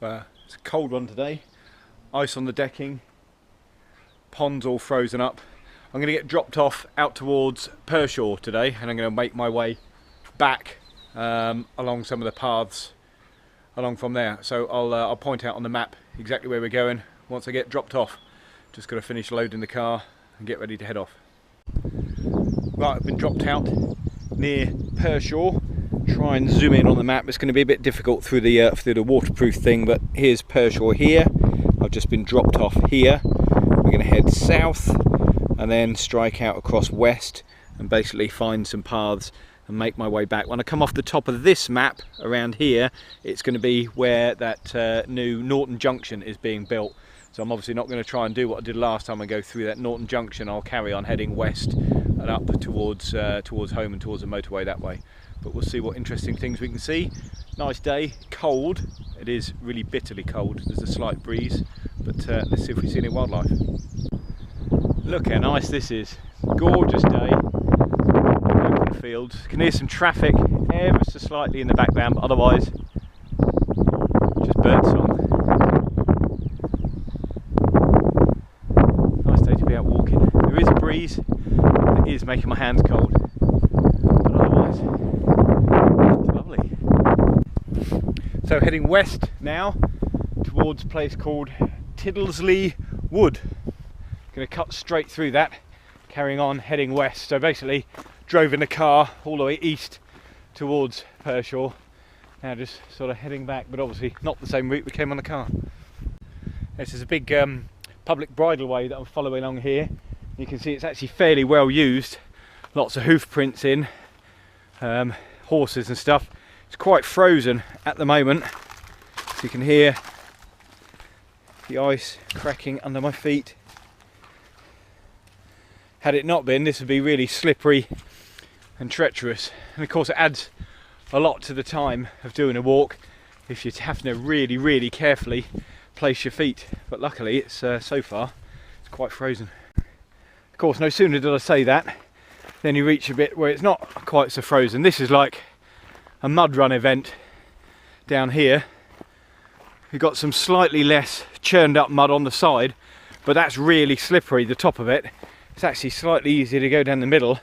It's a cold one today, ice on the decking, ponds all frozen up. I'm going to get dropped off out towards Pershore today, and I'm going to make my way back along some of the paths along from there. So I'll point out on the map exactly where we're going once I get dropped off. Just got to finish loading the car and get ready to head off. Right, I've been dropped out near Pershore. Try and zoom in on the map. It's going to be a bit difficult through the waterproof thing, but here's Pershore here. I've just been dropped off here. We're going to head south and then strike out across west and basically find some paths and make my way back. When I come off the top of this map around here, it's going to be where that new Norton Junction is being built. So I'm obviously not going to try and do what I did last time and go through that Norton Junction. I'll carry on heading west and up towards home and towards the motorway that way. But we'll see what interesting things we can see. Nice day, cold. It is really bitterly cold. There's a slight breeze, but let's see if we see any wildlife. Look how nice this is. Gorgeous day. Open fields. You can hear some traffic ever so slightly in the background, but otherwise just bird song. Nice day to be out walking. There is a breeze. It is making my hands cold, but otherwise it's lovely. So heading west now towards a place called Tiddelsley Wood. Going to cut straight through that, carrying on heading west. So basically drove in the car all the way east towards Pershore. Now just sort of heading back, but obviously not the same route we came on the car. This is a big public bridleway that I'm following along here. You can see it's actually fairly well used. Lots of hoof prints in, horses and stuff. It's quite frozen at the moment, so you can hear the ice cracking under my feet. Had it not been, this would be really slippery and treacherous, and of course it adds a lot to the time of doing a walk if you're having to really carefully place your feet, but luckily it's so far it's quite frozen. Of course, no sooner did I say that, then you reach a bit where it's not quite so frozen. This is like a mud run event down here. We've got some slightly less churned up mud on the side, but that's really slippery, the top of it. It's actually slightly easier to go down the middle.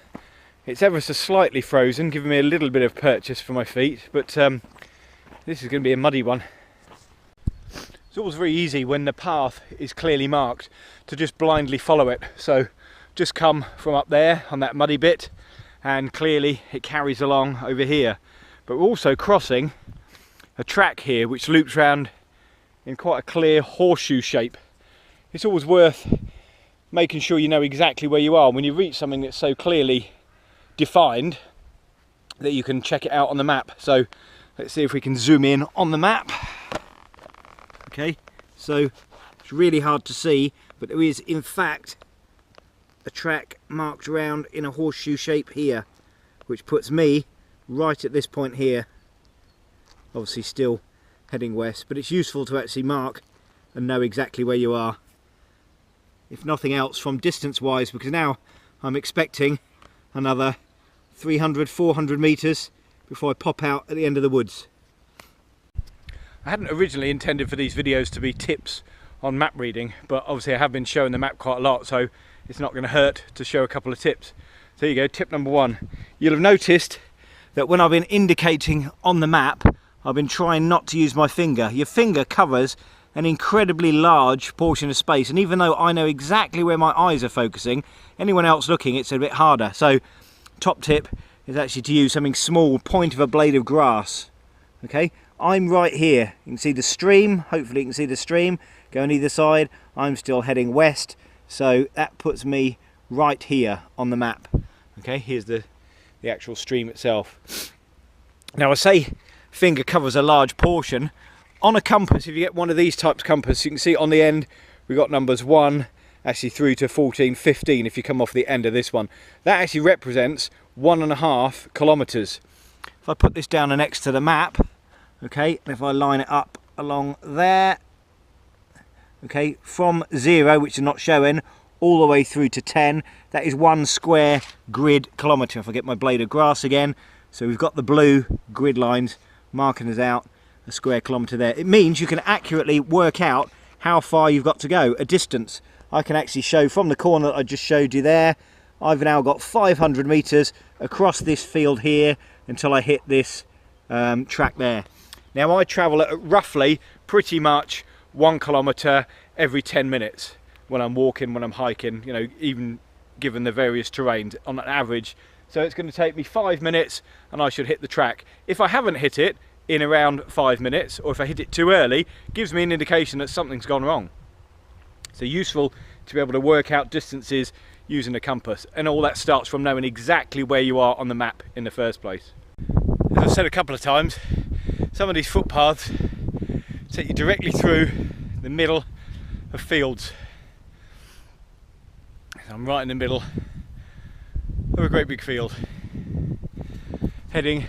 It's ever so slightly frozen, giving me a little bit of purchase for my feet, but this is going to be a muddy one. It's always very easy when the path is clearly marked to just blindly follow it. So just come from up there on that muddy bit and clearly it carries along over here. But we're also crossing a track here which loops round in quite a clear horseshoe shape. It's always worth making sure you know exactly where you are when you reach something that's so clearly defined that you can check it out on the map. So let's see if we can zoom in on the map. Okay, so it's really hard to see, but there is in fact a track marked around in a horseshoe shape here, which puts me right at this point here. Obviously still heading west, but it's useful to actually mark and know exactly where you are, if nothing else from distance wise, because now I'm expecting another 300-400 meters before I pop out at the end of the woods. I hadn't originally intended for these videos to be tips on map reading, but obviously I have been showing the map quite a lot, so it's not going to hurt to show a couple of tips. So there you go, tip number one. You'll have noticed that when I've been indicating on the map, I've been trying not to use my finger. Your finger covers an incredibly large portion of space, and even though I know exactly where my eyes are focusing, anyone else looking, it's a bit harder. So top tip is actually to use something small, point of a blade of grass. Okay, I'm right here. You can see the stream, hopefully you can see the stream go on either side. I'm still heading west, so that puts me right here on the map. Okay, here's the actual stream itself. Now I say finger covers a large portion. On a compass, if you get one of these types of compass, you can see on the end we've got numbers 1 actually through to 14, 15 if you come off the end of this one. That actually represents 1.5 kilometers. If I put this down next to the map, okay, and if I line it up along there, okay, from 0, which is not showing, all the way through to 10, that is 1 square grid kilometre. If I get my blade of grass again, so we've got the blue grid lines marking us out, a square kilometre there. It means you can accurately work out how far you've got to go, a distance. I can actually show from the corner that I just showed you there, I've now got 500 metres across this field here until I hit this track there. Now I travel at roughly pretty much 1 kilometre every 10 minutes when I'm walking, when I'm hiking, you know, even given the various terrains on an average. So it's going to take me 5 minutes and I should hit the track. If I haven't hit it in around 5 minutes, or if I hit it too early, gives me an indication that something's gone wrong. So useful to be able to work out distances using a compass, and all that starts from knowing exactly where you are on the map in the first place. As I've said a couple of times, some of these footpaths take you directly through the middle of fields. I'm right in the middle of a great big field, heading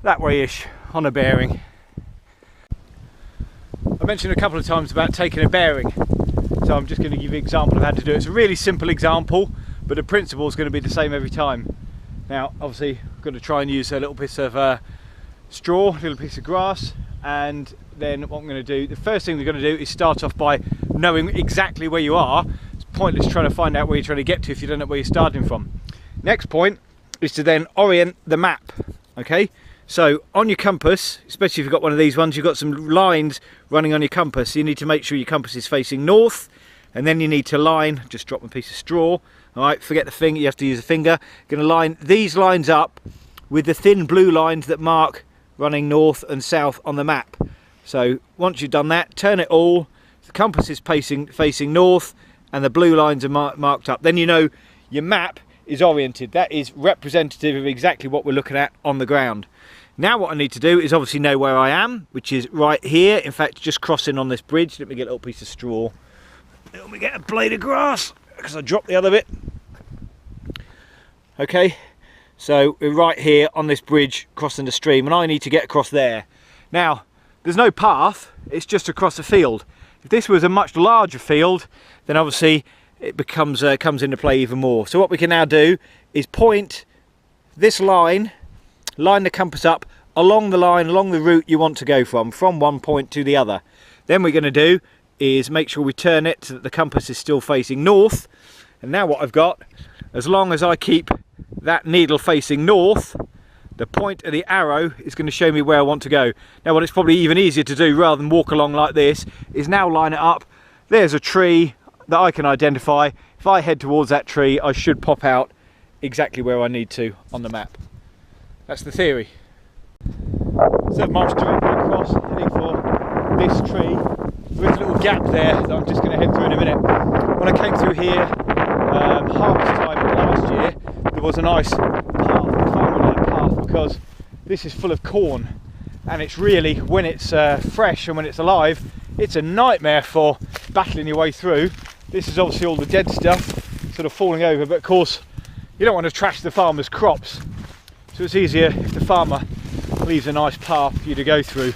that way-ish on a bearing. I mentioned a couple of times about taking a bearing, so I'm just going to give you an example of how to do it. It's a really simple example, but the principle is going to be the same every time. Now obviously I'm going to try and use a little piece of straw, a little piece of grass, and then what I'm going to do, the first thing we're going to do is start off by knowing exactly where you are. It's pointless trying to find out where you're trying to get to if you don't know where you're starting from. Next point is to then orient the map, okay? So on your compass, especially if you've got one of these ones, you've got some lines running on your compass. You need to make sure your compass is facing north, and then you need to line, just drop a piece of straw, all right, forget the finger, you have to use a finger. You're going to line these lines up with the thin blue lines that mark running north and south on the map. So once you've done that, turn it all, the compass is facing north and the blue lines are marked up. Then you know your map is oriented. That is representative of exactly what we're looking at on the ground. Now what I need to do is obviously know where I am, which is right here. In fact, just crossing on this bridge. Let me get a little piece of straw. Let me get a blade of grass, because I dropped the other bit. Okay, so we're right here on this bridge crossing the stream, and I need to get across there. Now, there's no path, it's just across a field. If this was a much larger field, then obviously it comes into play even more. So what we can now do is point this line the compass up along the line, along the route you want to go from one point to the other. Then what we're going to do is make sure we turn it so that the compass is still facing north. And now what I've got, as long as I keep that needle facing north, the point of the arrow is going to show me where I want to go. Now what it's probably even easier to do rather than walk along like this is now line it up. There's a tree that I can identify. If I head towards that tree, I should pop out exactly where I need to on the map. That's the theory. So I've marched directly across, heading for this tree. There is a little gap there that I'm just going to head through in a minute. When I came through here harvest time last year, there was a nice path, a farming-like path, because this is full of corn, and it's really, when it's fresh and when it's alive, it's a nightmare for battling your way through. This is obviously all the dead stuff sort of falling over, but of course you don't want to trash the farmer's crops. So it's easier if the farmer leaves a nice path for you to go through.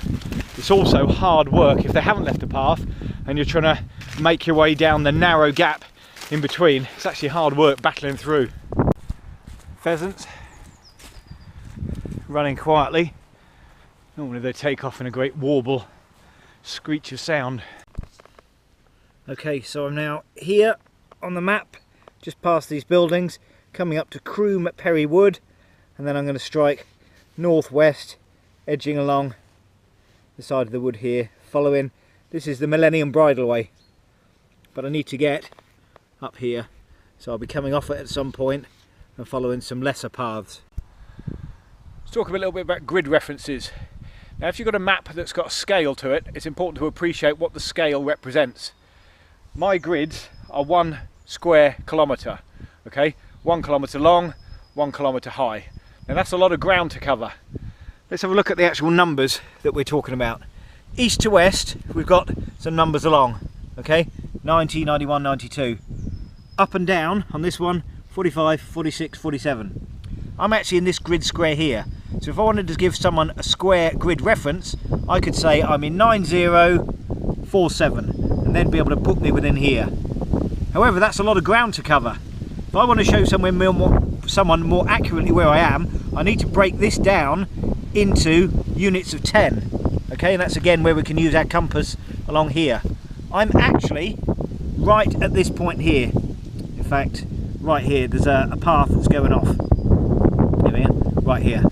It's also hard work if they haven't left a path and you're trying to make your way down the narrow gap in between. It's actually hard work battling through. Pheasants running quietly. Normally they take off in a great warble, screech of sound. Okay, so I'm now here on the map, just past these buildings, coming up to Croom Perry Wood. And then I'm going to strike northwest, edging along the side of the wood here, following. This is the Millennium Bridleway, but I need to get up here, so I'll be coming off it at some point and following some lesser paths. Let's talk a little bit about grid references. Now if you've got a map that's got a scale to it, it's important to appreciate what the scale represents. My grids are 1 square kilometre, okay? 1 kilometre long, 1 kilometre high. Now that's a lot of ground to cover. Let's have a look at the actual numbers that we're talking about. East to west, we've got some numbers along, okay? 90, 91, 92. Up and down on this one, 45, 46, 47. I'm actually in this grid square here. So if I wanted to give someone a square grid reference, I could say I'm in 9047 and then be able to put me within here. However, that's a lot of ground to cover. If I want to show someone more accurately where I am, I need to break this down into units of 10. Okay, and that's again where we can use our compass along here. I'm actually right at this point here. In fact, right here, there's a path that's going off. There we are, right here.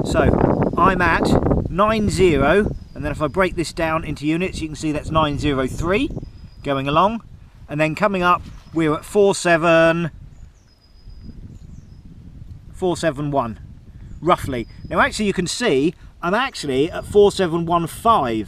So I'm at 90, and then if I break this down into units, you can see that's 903 going along, and then coming up we're at 471 roughly. Now actually you can see I'm actually at 4715,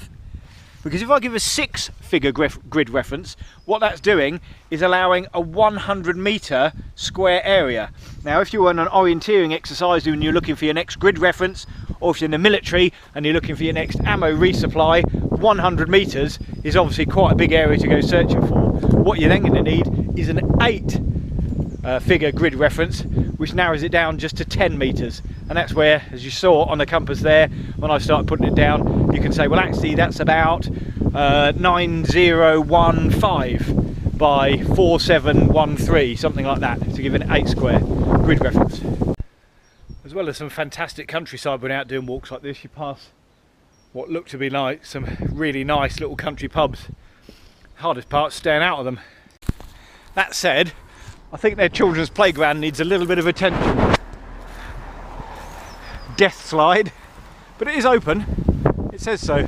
because if I give a 6-figure grid reference, what that's doing is allowing a 100 metre square area. Now if you're on an orienteering exercise and you're looking for your next grid reference, or if you're in the military and you're looking for your next ammo resupply, 100 metres is obviously quite a big area to go searching for. What you're then going to need is an 8-figure grid reference, which narrows it down just to 10 metres. And that's where, as you saw on the compass there, when I started putting it down, you can say, well actually that's about 9015 by 4713, something like that, to give an 8 square grid reference. As well as some fantastic countryside when out doing walks like this, you pass what look to be like some really nice little country pubs. Hardest part's staying out of them. That said, I think their children's playground needs a little bit of attention. Death slide, but it is open, it says so.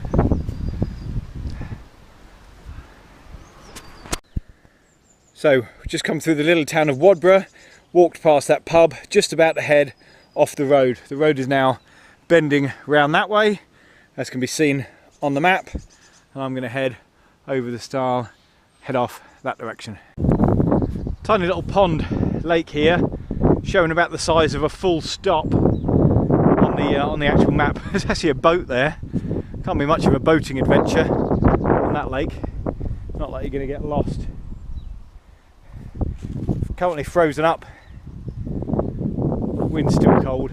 So we've just come through the little town of Wadborough, walked past that pub, just about to head off the road. The road is now bending round that way, as can be seen on the map, and I'm going to head over the stile, head off that direction. Tiny little pond lake here, showing about the size of a full stop on the actual map. There's actually a boat there. Can't be much of a boating adventure on that lake. Not like you're going to get lost. Currently frozen up. Wind's still cold.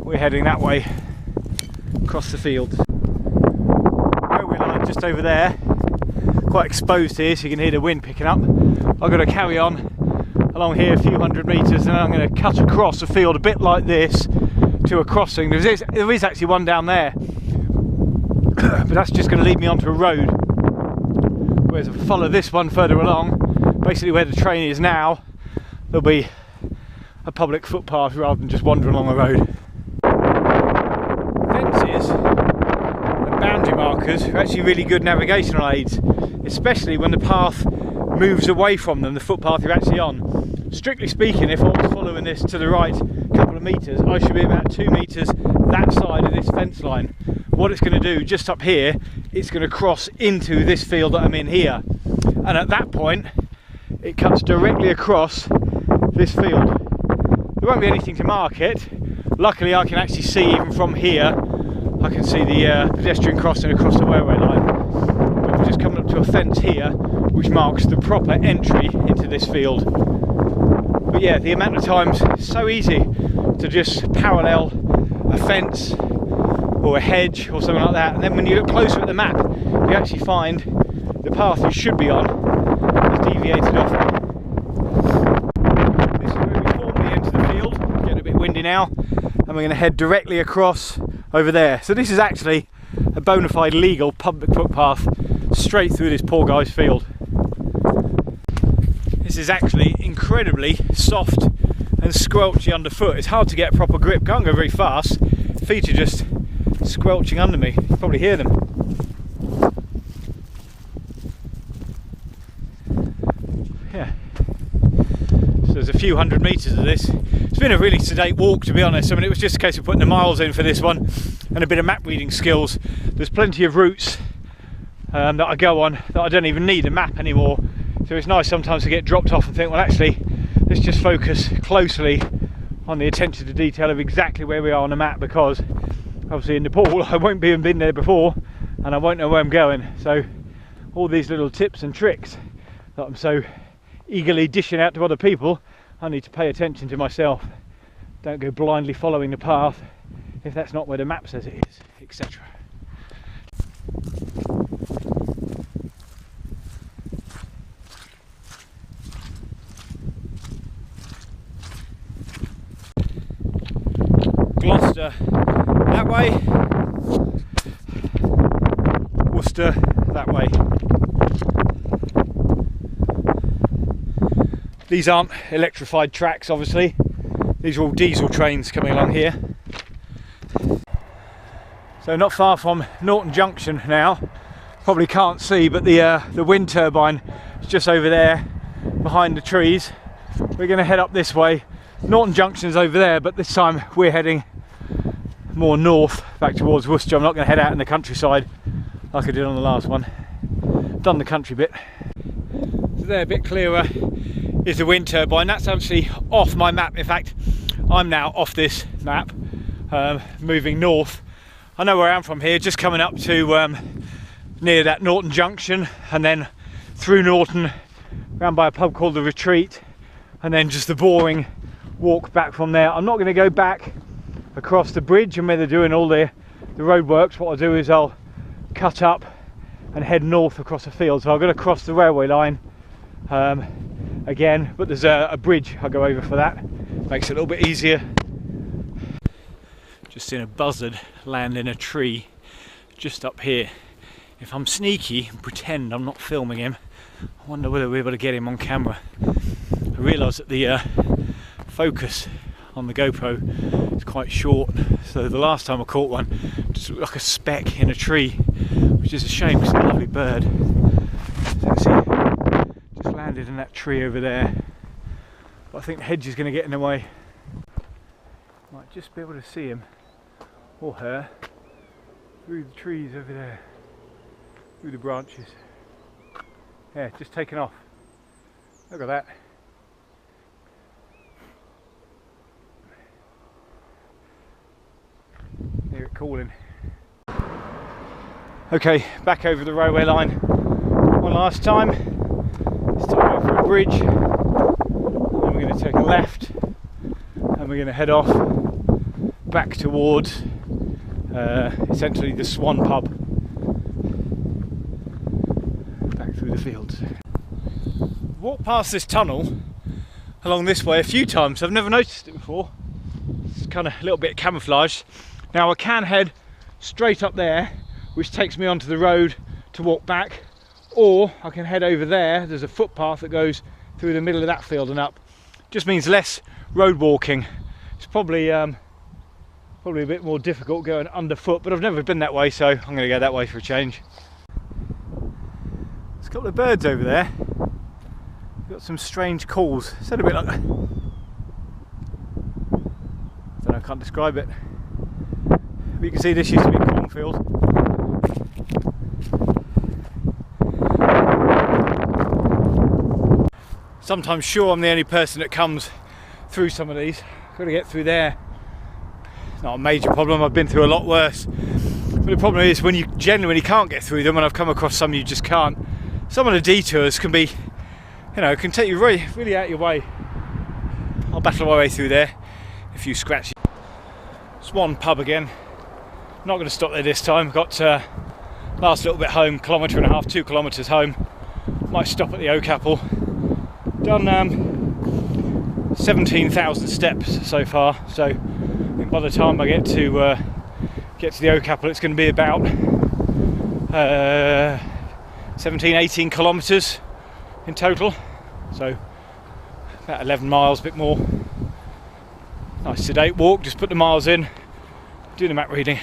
We're heading that way across the fields. Railway line just over there. Quite exposed here, so you can hear the wind picking up. I've got to carry on along here a few hundred metres, and then I'm going to cut across a field a bit like this to a crossing. There is actually one down there, but that's just going to lead me onto a road. Whereas if I follow this one further along, basically where the train is now, there'll be a public footpath rather than just wandering along the road. Fences and boundary markers are actually really good navigational aids, especially when the path moves away from them, the footpath you're actually on. Strictly speaking, if I was following this to the right a couple of metres, I should be about 2 metres that side of this fence line. What it's going to do, just up here, it's going to cross into this field that I'm in here. And at that point, it cuts directly across this field. There won't be anything to mark it. Luckily, I can actually see even from here, I can see the pedestrian crossing across the railway line. But we're just coming up to a fence here, which marks the proper entry into this field. But yeah, the amount of times, it's so easy to just parallel a fence or a hedge or something like that, and then when you look closer at the map, you actually find the path you should be on is deviated off. This is where we formally enter the field. Getting a bit windy now, and we're going to head directly across over there. So this is actually a bona fide legal public footpath straight through this poor guy's field. This is actually incredibly soft and squelchy underfoot. It's hard to get a proper grip. Can't go very fast. Feet are just squelching under me. You can probably hear them. Yeah. So there's a few hundred metres of this. It's been a really sedate walk, to be honest. I mean, it was just a case of putting the miles in for this one and a bit of map reading skills. There's plenty of routes that I go on that I don't even need a map anymore. So it's nice sometimes to get dropped off and think, well actually, let's just focus closely on the attention to detail of exactly where we are on the map, because obviously in Nepal I won't be been there before and I won't know where I'm going. So all these little tips and tricks that I'm so eagerly dishing out to other people, I need to pay attention to myself. Don't go blindly following the path if that's not where the map says it is, etc. Gloucester that way, Worcester that way. These aren't electrified tracks, obviously. These are all diesel trains coming along here. So not far from Norton Junction now. Probably can't see, but the wind turbine is just over there behind the trees. We're going to head up this way. Norton Junction's over there, but this time we're heading more north, back towards Worcester. I'm not going to head out in the countryside like I did on the last one. Done the country bit. So there, a bit clearer, is the wind turbine. That's actually off my map. In fact, I'm now off this map, moving north. I know where I am from here, just coming up to near that Norton Junction, and then through Norton, round by a pub called The Retreat, and then just the boring walk back from there. I'm not going to go back across the bridge and where they're doing all the road works. What I'll do is I'll cut up and head north across the field. So I'm going to cross the railway line again, but there's a bridge I'll go over for that. Makes it a little bit easier. Just seen a buzzard land in a tree just up here. If I'm sneaky and pretend I'm not filming him, I wonder whether we're able to get him on camera. I realise that the focus on the GoPro is quite short, so the last time I caught one it just looked like a speck in a tree, which is a shame because it's a lovely bird. So see, just landed in that tree over there, but I think the hedge is going to get in the way. Might just be able to see him or her through the trees over there, through the branches. Yeah, just taken off. Look at that. Hear it calling. Okay, back over the railway line one last time. This time over a bridge. And then we're going to take a left and we're going to head off back towards essentially the Swan pub. Back through the fields. Walked past this tunnel along this way a few times. I've never noticed it before. It's kind of a little bit camouflaged. Now I can head straight up there, which takes me onto the road to walk back, or I can head over there. There's a footpath that goes through the middle of that field and up. Just means less road walking. It's probably a bit more difficult going underfoot, but I've never been that way, so I'm going to go that way for a change. There's a couple of birds over there. Got some strange calls. Sound a bit like that. I don't know, I can't describe it. But you can see this used to be a cornfield. Sometimes sure I'm the only person that comes through some of these. Got to get through there. It's not a major problem, I've been through a lot worse. But the problem is when you genuinely can't get through them, and I've come across some you just can't. Some of the detours can be, you know, can take you really out of your way. I'll battle my way through there. A few scratches. Swan pub again. Not going to stop there this time. Got last little bit home, 1.5 km, 2 kilometres home. Might stop at the Oak Apple. Done 17,000 steps so far. So I think by the time I get to the Oak Apple, it's going to be about 17-18 kilometres in total. So about 11 miles, a bit more. Nice sedate walk. Just put the miles in. Do the map reading.